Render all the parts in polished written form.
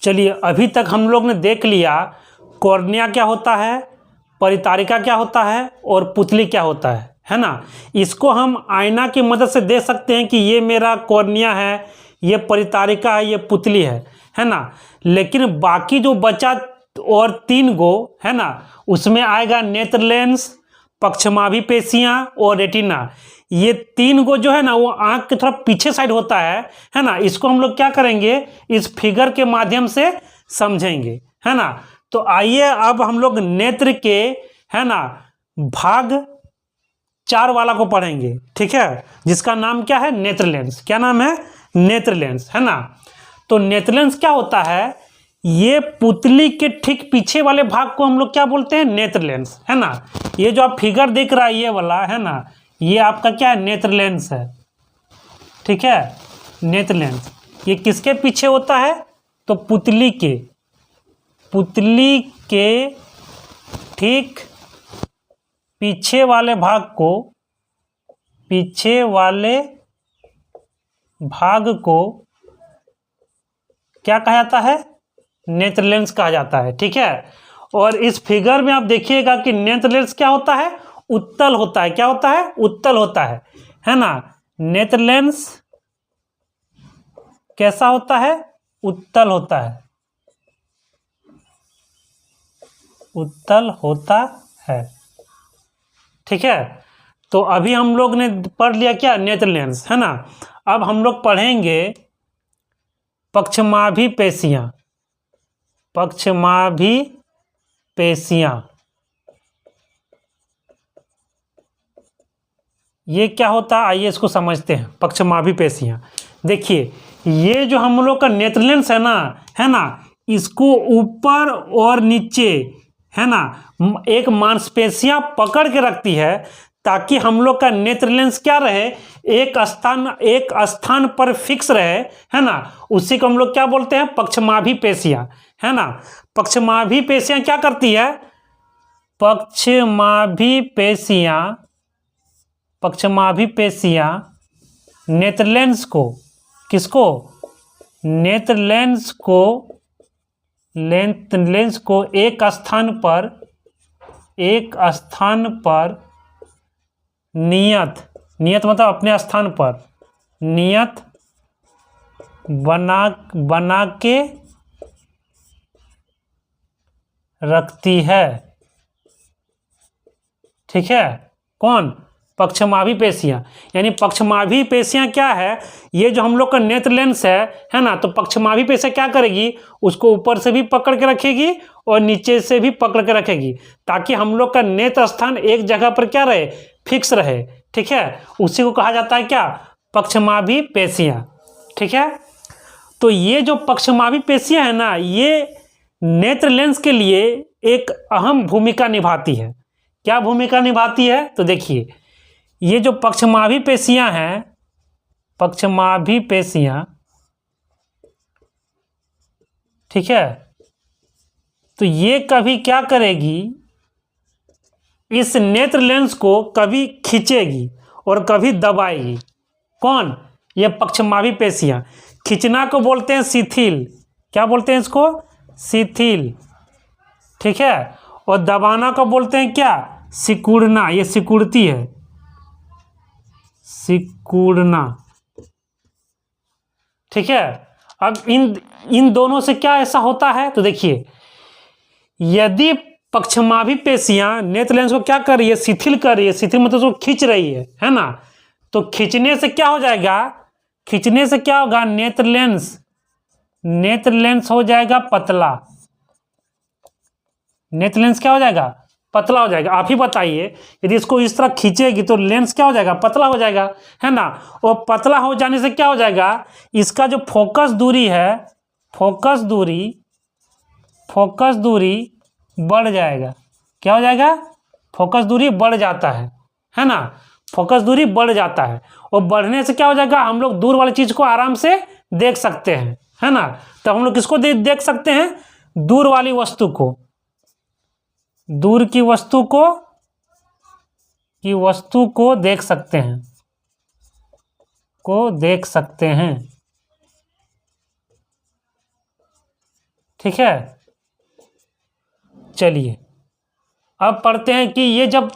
चलिए, अभी तक हम लोग ने देख लिया कॉर्निया क्या होता है, परितारिका क्या होता है और पुतली क्या होता है ना। इसको हम आईना की मदद से देख सकते हैं कि ये मेरा कॉर्निया है, ये परितारिका है, ये पुतली है ना। लेकिन बाकी जो बचा और 3 गो है ना, उसमें आएगा नेत्र लेंस, पक्षमाभी पेशियां और रेटिना। ये 3 गो जो है ना वो आंख के थोड़ा पीछे साइड होता है ना। इसको हम लोग क्या करेंगे, इस फिगर के माध्यम से समझेंगे, है ना। तो आइए अब हम लोग नेत्र के है ना भाग 4 वाला को पढ़ेंगे, ठीक है, जिसका नाम क्या है, नेत्र लेंस। क्या नाम है, नेत्र लेंस, है ना। तो नेत्र लेंस क्या होता है, ये पुतली के ठीक पीछे वाले भाग को हम लोग क्या बोलते हैं, नेत्र लेंस, है ना। ये जो आप फिगर देख रहा है ये वाला, है ना, ये आपका क्या है, नेत्र लेंस है, ठीक है, नेत्र लेंस। ये किसके पीछे होता है, तो पुतली के ठीक पीछे वाले भाग को क्या कहा जाता है, नेत्र लेंस कहा जाता है, ठीक है। और इस फिगर में आप देखिएगा कि नेत्र लेंस क्या होता है, उत्तल होता है। क्या होता है, उत्तल होता है ना। नेत्र लेंस कैसा होता है, उत्तल होता है, उत्तल होता है, ठीक है। तो अभी हम लोग ने पढ़ लिया क्या, नेत्र लेंस, है ना। अब हम लोग पढ़ेंगे पक्षमाभी पेशियां। ये क्या होता है, आइए इसको समझते हैं। पक्षमाभी पेशियां, देखिए ये जो हम लोग का नेत्र लेंस है ना, इसको ऊपर और नीचे है ना एक मांसपेशियां पकड़ के रखती है, ताकि हम लोग का नेत्र लेंस क्या रहे, एक स्थान पर फिक्स रहे, है ना। उसी को हम लोग क्या बोलते हैं, पक्षमाभी पेशियां, है ना। पक्षमाभी पेशियां क्या करती है, पक्षमाभी पेशियां नेत्र लेंस को, किसको, नेत्र लेंस को एक स्थान पर नियत मतलब अपने स्थान पर नियत बना के रखती है, ठीक है। कौन, पक्षमाभी पेशियां। यानी पक्षमाभी पेशियां क्या है, ये जो हम लोग का नेत्र लेंस है ना, तो पक्षमाभी पेशियां क्या करेगी, उसको ऊपर से भी पकड़ के रखेगी और नीचे से भी पकड़ के रखेगी, ताकि हम लोग का नेत्र स्थान एक जगह पर क्या रहे, फिक्स रहे, ठीक है। उसी को कहा जाता है क्या, पक्षमाभी पेशियां, ठीक है। तो ये जो पक्षमाभी पेशियां है ना, ये नेत्र लेंस के लिए एक अहम भूमिका निभाती है। क्या भूमिका निभाती है, तो देखिए ये जो पक्षमाभी पेशियां हैं, पक्षमाभी पेशियां, ठीक है, तो ये कभी क्या करेगी, इस नेत्र लेंस को कभी खींचेगी और कभी दबाएगी। कौन, ये पक्षमाभी पेशियां। खींचना को बोलते हैं शिथिल, क्या बोलते हैं इसको, शिथिल, ठीक है। और दबाना को बोलते हैं क्या, सिकुड़ना, ये सिकुड़ती है, सिकुड़ना, ठीक है। अब इन दोनों से क्या ऐसा होता है, तो देखिए यदि पक्षमाभी पेशियां नेत्र लेंस को क्या कर रही है, शिथिल कर रही है, शिथिल मतलब उसको खींच रही है ना। तो खींचने से क्या हो जाएगा, खींचने से क्या होगा, नेत्र लेंस हो जाएगा पतला, नेत्र लेंस क्या हो जाएगा, पतला हो जाएगा। आप ही बताइए, यदि इसको इस तरह खींचेगी तो लेंस क्या हो जाएगा, पतला हो जाएगा, है ना। और पतला हो जाने से क्या हो जाएगा, इसका जो फोकस दूरी है, फोकस दूरी बढ़ जाएगा। क्या हो जाएगा, फोकस दूरी बढ़ जाता है ना। फोकस दूरी बढ़ जाता है, और बढ़ने से क्या हो जाएगा, हम लोग दूर वाली चीज को आराम से देख सकते हैं, है ना। तो हम लोग किसको देख सकते हैं, दूर वाली वस्तु को, दूर की वस्तु को देख सकते हैं, ठीक है, चलिए अब पढ़ते हैं कि ये जब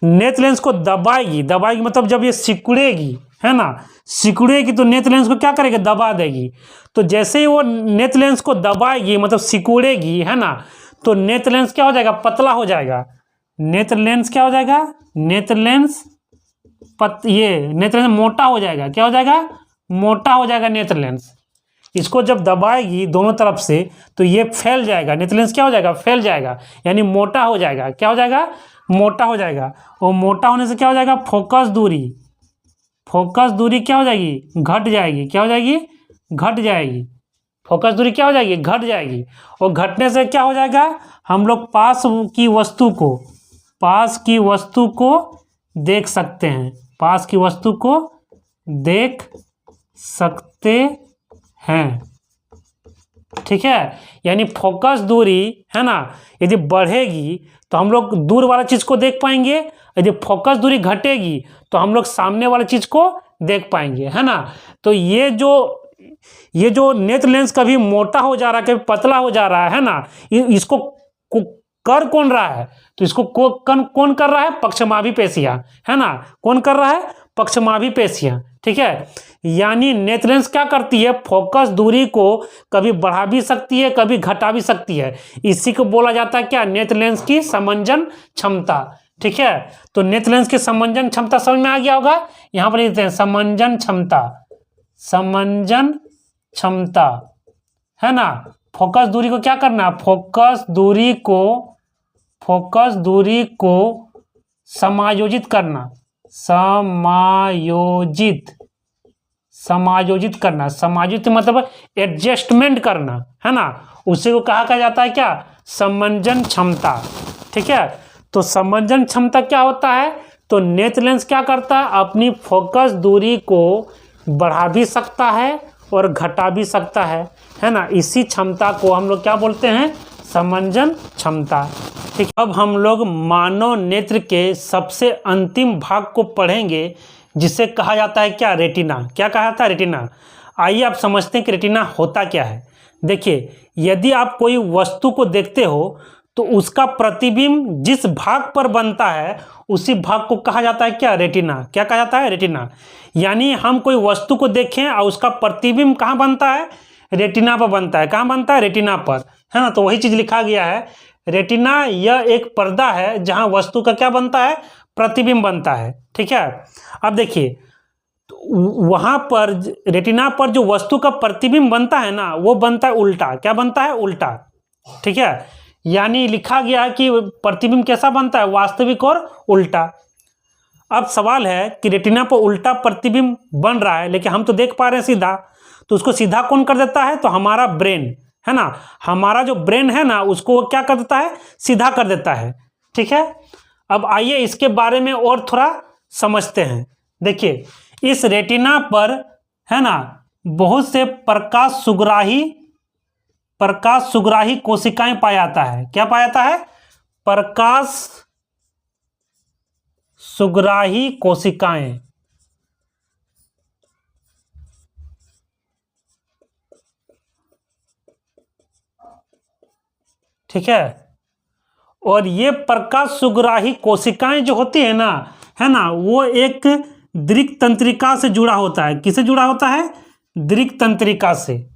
नेत्र लेंस को दबाएगी, दबाएगी मतलब जब ये सिकुड़ेगी, है ना, सिकुड़ेगी तो नेत्र लेंस को क्या करेगी, दबा देगी। तो जैसे ही वो नेत्र लेंस को दबाएगी मतलब सिकुड़ेगी, है ना, तो नेत्र लेंस क्या हो जाएगा, पतला हो जाएगा। नेत्र लेंस क्या हो जाएगा, नेत्र लेंस ये नेत्र लेंस मोटा हो जाएगा। क्या हो जाएगा, मोटा हो जाएगा नेत्र लेंस। इसको जब दबाएगी दोनों तरफ से तो ये फैल जाएगा, नेत्र लेंस क्या हो जाएगा, फैल जाएगा, यानी मोटा हो जाएगा। क्या हो जाएगा, मोटा हो जाएगा। और मोटा होने से क्या हो जाएगा, फोकस दूरी, फोकस दूरी क्या हो जाएगी, घट जाएगी। क्या हो जाएगी, घट जाएगी। फोकस दूरी क्या हो जाएगी, घट जाएगी। और घटने से क्या हो जाएगा, हम लोग पास की वस्तु को, पास की वस्तु को देख सकते हैं, पास की वस्तु को देख सकते हैं। ठीक है, यानी फोकस दूरी, है ना, यदि बढ़ेगी तो हम लोग दूर वाला चीज को देख पाएंगे, यदि फोकस दूरी घटेगी तो हम लोग सामने वाली चीज को देख पाएंगे, है ना। तो ये जो नेत्र लेंस कभी मोटा हो जा रहा है, कभी पतला हो जा रहा है ना, इसको कर कौन रहा है, तो इसको कौन कर रहा है, पक्षमाभी पेशियां, है ना। कौन कर रहा है, पक्षमाभी पेशियां। ठीक है, यानी नेत्र लेंस क्या करती है, फोकस दूरी को कभी बढ़ा भी सकती है, कभी घटा भी सकती है। इसी को बोला जाता है क्या, नेत्र लेंस की समंजन क्षमता। ठीक है, तो नेत्र लेंस की समंजन क्षमता समझ में आ गया होगा। यहां पर लिखते हैं समंजन क्षमता, समंजन क्षमता, है ना। फोकस दूरी को क्या करना, फोकस दूरी को समायोजित करना, समायोजित करना, समायोजित मतलब एडजस्टमेंट करना, है ना। उसी को कहा जाता है क्या, समंजन क्षमता। ठीक है, तो समंजन क्षमता क्या होता है, तो नेत्र लेंस क्या करता है, अपनी फोकस दूरी को बढ़ा भी सकता है और घटा भी सकता है ना। इसी क्षमता को हम लोग क्या बोलते हैं, समंजन क्षमता। ठीक, अब हम लोग मानव नेत्र के सबसे अंतिम भाग को पढ़ेंगे जिसे कहा जाता है क्या, रेटिना। क्या कहा जाता है, रेटिना। आइए आप समझते हैं कि रेटिना होता क्या है। देखिए, यदि आप कोई वस्तु को देखते हो तो उसका प्रतिबिंब जिस भाग पर बनता है उसी भाग को कहा जाता है क्या, रेटिना। क्या कहा जाता है, रेटिना। यानी हम कोई वस्तु को देखें और उसका प्रतिबिंब कहाँ बनता है, रेटिना पर बनता है। कहाँ बनता है, रेटिना पर, है ना। तो वही चीज लिखा गया है, रेटिना यह एक पर्दा है जहां वस्तु का क्या बनता है, प्रतिबिंब बनता है। ठीक है, अब देखिए, तो वहां पर रेटिना पर जो वस्तु का प्रतिबिंब बनता है ना, वो बनता है उल्टा। क्या बनता है, उल्टा। ठीक है, यानी लिखा गया है कि प्रतिबिंब कैसा बनता है, वास्तविक और उल्टा। अब सवाल है कि रेटिना पर उल्टा प्रतिबिंब बन रहा है लेकिन हम तो देख पा रहे हैं सीधा, तो उसको सीधा कौन कर देता है, तो हमारा ब्रेन, है ना। हमारा जो ब्रेन है ना, उसको वो क्या कर देता है, सीधा कर देता है। ठीक है, अब आइए इसके बारे में और थोड़ा समझते हैं। देखिए, इस रेटिना पर, है ना, बहुत से प्रकाश सुग्राही कोशिकाएं पाया जाता है। क्या पाया जाता है, प्रकाश सुग्राही कोशिकाएं। ठीक है, और ये प्रकाश सुग्राही कोशिकाएं जो होती है ना, है ना, वो एक दृक् तंत्रिका से जुड़ा होता है। किससे जुड़ा होता है, दृक् तंत्रिका से।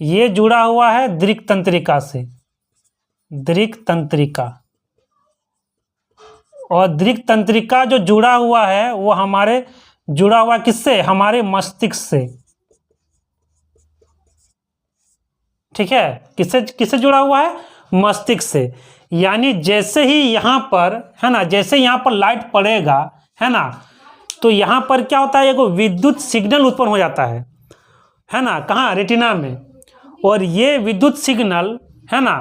ये जुड़ा हुआ है दृक् तंत्रिका से, दृक् तंत्रिका। और दृक् तंत्रिका जो जुड़ा हुआ है वो हमारे जुड़ा हुआ किससे, हमारे मस्तिष्क से। ठीक है, किससे जुड़ा हुआ है, मस्तिष्क से। यानी जैसे ही यहाँ पर, है ना, जैसे यहाँ पर लाइट पड़ेगा, है ना, तो यहाँ पर क्या होता है, एक विद्युत सिग्नल उत्पन्न हो जाता है ना, कहाँ, रेटिना में। और ये विद्युत सिग्नल, है ना,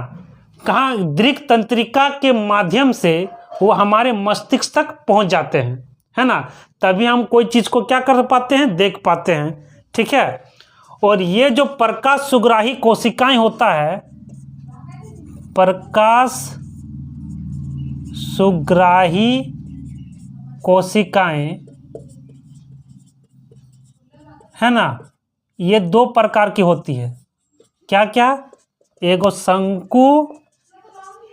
कहाँ, दृक् तंत्रिका के माध्यम से वो हमारे मस्तिष्क तक पहुँच जाते हैं, है ना। तभी हम कोई चीज़ को क्या कर पाते हैं, देख पाते हैं। ठीक है, और ये जो प्रकाश सुग्राही कोशिकाएं होता है, प्रकाश सुग्राही कोशिकाएं, है ना, ये दो प्रकार की होती है। क्या क्या, एगो शंकु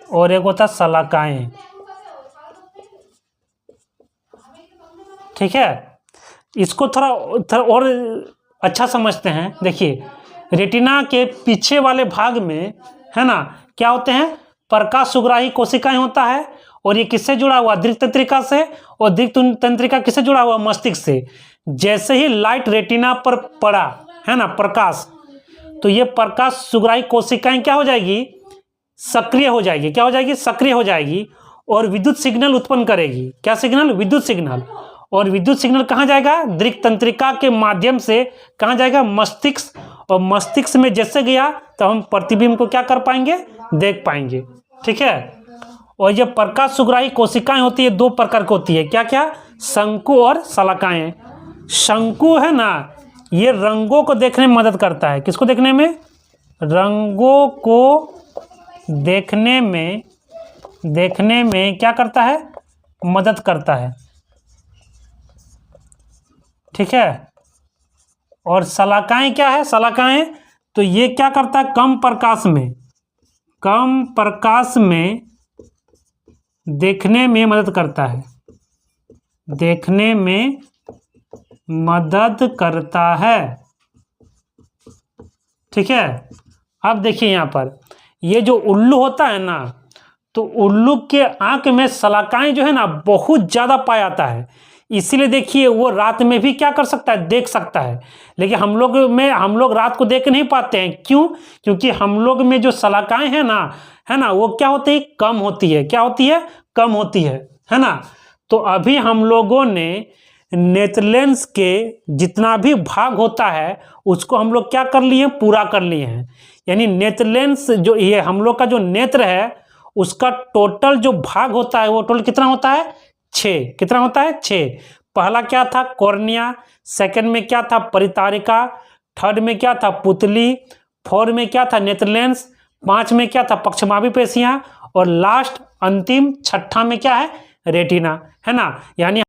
और एक होता शलाकाएं। ठीक है, इसको थोड़ा और अच्छा समझते हैं। देखिए, रेटिना के पीछे वाले भाग में है ना क्या होते हैं, प्रकाश सुग्राही कोशिकाएं होता है, और ये किससे जुड़ा हुआ, दृक तंत्रिका से, और दृक तंत्रिका किससे जुड़ा हुआ, मस्तिष्क से। जैसे ही लाइट रेटिना पर पड़ा है ना प्रकाश, तो ये प्रकाश सुग्राही कोशिकाएं क्या हो जाएगी, सक्रिय हो जाएगी। क्या हो जाएगी, सक्रिय हो जाएगी, और विद्युत सिग्नल उत्पन्न करेगी। क्या सिग्नल, विद्युत सिग्नल। और विद्युत सिग्नल कहाँ जाएगा, दृक तंत्रिका के माध्यम से कहाँ जाएगा, मस्तिष्क। और मस्तिष्क में जैसे गया तो हम प्रतिबिंब को क्या कर पाएंगे, देख पाएंगे। ठीक है, और ये प्रकाश सुग्राही कोशिकाएं होती है, दो प्रकार की होती है। क्या क्या, शंकु और शलाकाएं। शंकु है ना, ये रंगों को देखने में मदद करता है। किसको देखने में, रंगों को देखने में क्या करता है, मदद करता है। ठीक है, और शलाकाएं क्या है, शलाकाएं तो ये क्या करता है, कम प्रकाश में देखने में मदद करता है, देखने में मदद करता है। ठीक है, अब देखिए यहाँ पर ये जो उल्लू होता है ना, तो उल्लू के आंख में शलाकाएं जो है ना बहुत ज़्यादा पाया जाता है। इसीलिए देखिए वो रात में भी क्या कर सकता है, देख सकता है। लेकिन हम लोग रात को देख नहीं पाते हैं। क्यों, क्योंकि हम लोग में जो शलाकाएं है ना वो क्या होती है, कम होती है। क्या होती है, कम होती है ना। तो अभी हम लोगों ने नेत्रलेंस के जितना भी भाग होता है उसको हम लोग क्या कर लिए, पूरा कर लिए हैं। यानी नेत्रलेंस जो ये हम लोग का जो नेत्र है उसका टोटल जो भाग होता है वो टोटल कितना होता है, 6। कितना होता है, 6। पहला क्या था, कॉर्निया। सेकंड में क्या था, परितारिका। थर्ड में क्या था, पुतली। फोर्थ में क्या था, नेत्रलेंस। 5 में क्या था, पक्षमावी पेशियां। और लास्ट अंतिम छठा में क्या है, रेटिना, है ना। यानी